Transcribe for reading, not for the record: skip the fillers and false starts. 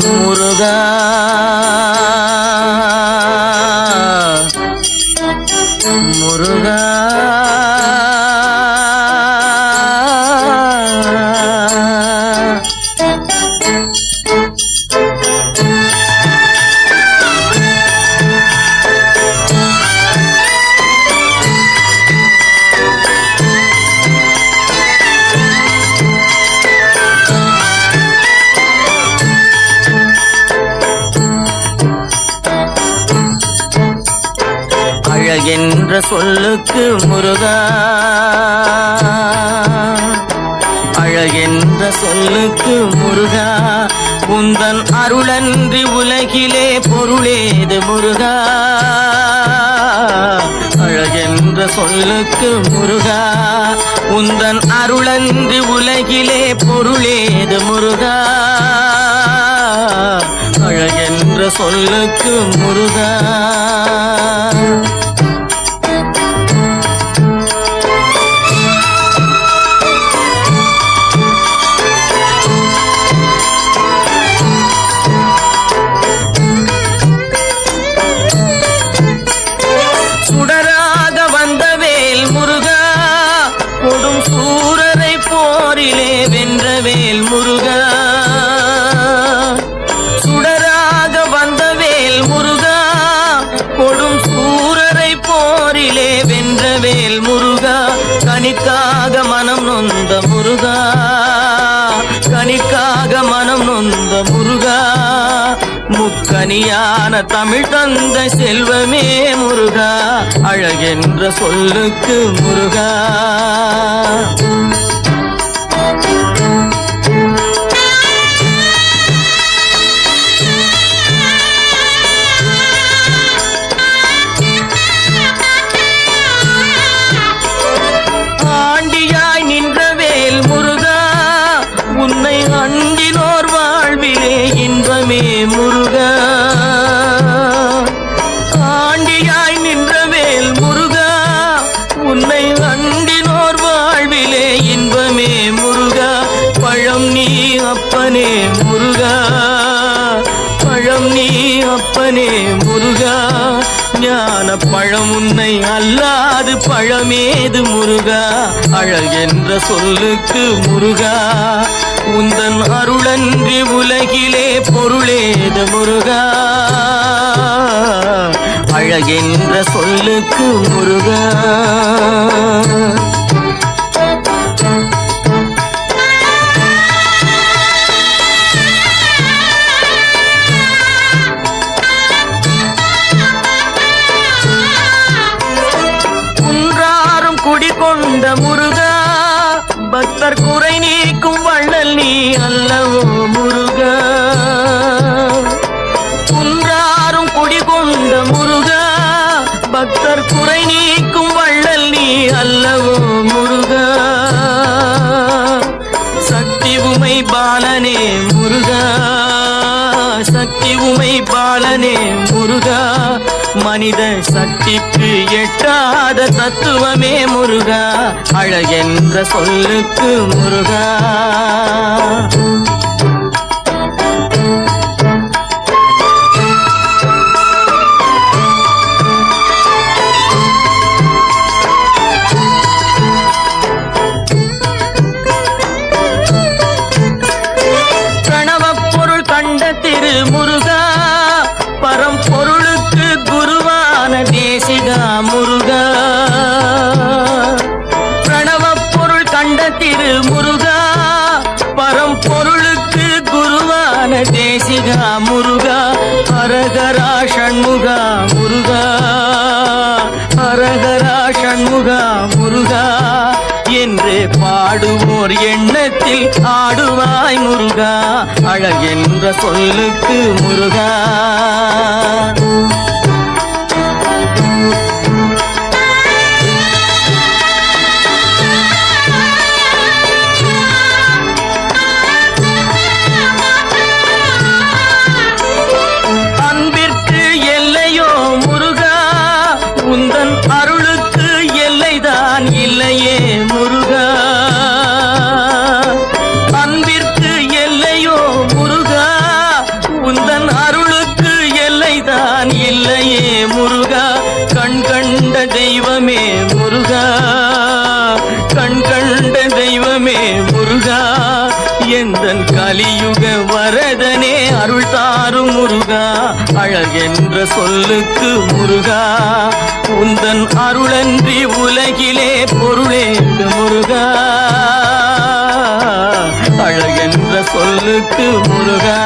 முருகா முருகா என்ற சொல்லுக்கு முருகா அழகென்ற சொல்லுக்கு முருகா உந்தன் அருளன்றி உலகிலே பொருளேது முருகா அழகென்ற சொல்லுக்கு முருகா உந்தன் அருளன்றி உலகிலே பொருளேது முருகா அழகென்ற சொல்லுக்கு முருகா சுடராக வந்த வேல் முருகா கொடும் சூரரை போரிலே வென்ற வேல் முருகா சுடராக வந்த வேல் முருகா கொடும் சூரரை போரிலே வென்ற வேல் முருகா கனிக்காக மனம் நொந்த முருகா கனிக்காக மனம் நொந்த முருகா முக்கனியான தமிழ் தந்த செல்வமே முருகா அழகென்ற சொல்லுக்கு முருகா ஆண்டியாய் நின்ற வேல் முருகா உன்னை அண்டினோர் வாழ்விலே இன்பமே முருகா ஆண்டியாய் நின்ற வேல் முருகா உன்னை அண்டினோர் வாழ்விலே இன்பமே முருகா பழம் நீ அப்பனே முருகா பழம் நீ அப்பனே முருகா ஞான பழம் உன்னை அல்லாது பழமேது முருகா அழகென்ற சொல்லுக்கு முருகா உந்தன் அருளன்றி உலகிலே பொருளேது முருகா அழகென்ற சொல்லுக்கு முருகா குடிகொண்ட முருகா பக்தர் குறை நீக்கும் வள்ளல் நீ அல்லவோ முருகா குன்றாரும் குடிகொண்ட முருகா பக்தர் குறை நீக்கும் வள்ளல் நீ அல்லவோ முருகா சக்தி உமை பாலனே முருகா சக்தி உமை பாலனே முருகா மனித சக்திக்கு எட்டாத தத்துவமே முருகா அழகென்ற சொல்லுக்கு முருகா பிரணவப் பொருள் கண்ட திரு முருகா பரம்பொருளுக்கு குருவான தேசிகா முருகா பிரணவப் பொருள் கண்ட திரு முருகா பரம்பொருளுக்கு குருவான தேசிகா முருகா ஹரஹரா ஷண்முகா முருகா ஹரஹரா ஷண்முகா முருகா என்று பாடுவோர் எண்ணத்தில் ஆடுவாய் முருகா அழகென்ற சொல்லுக்கு முருகா அன்பிற்கு எல்லையோ முருகா உந்தன் அருளுக்கு எல்லைதான் இல்லையே முருகா எந்தன் கலியுக வரதனே அருள் தாரும் முருகா அழகென்ற சொல்லுக்கு முருகா உந்தன் அருளன்றி உலகிலே பொருளேது முருகா அழகென்ற சொல்லுக்கு முருகா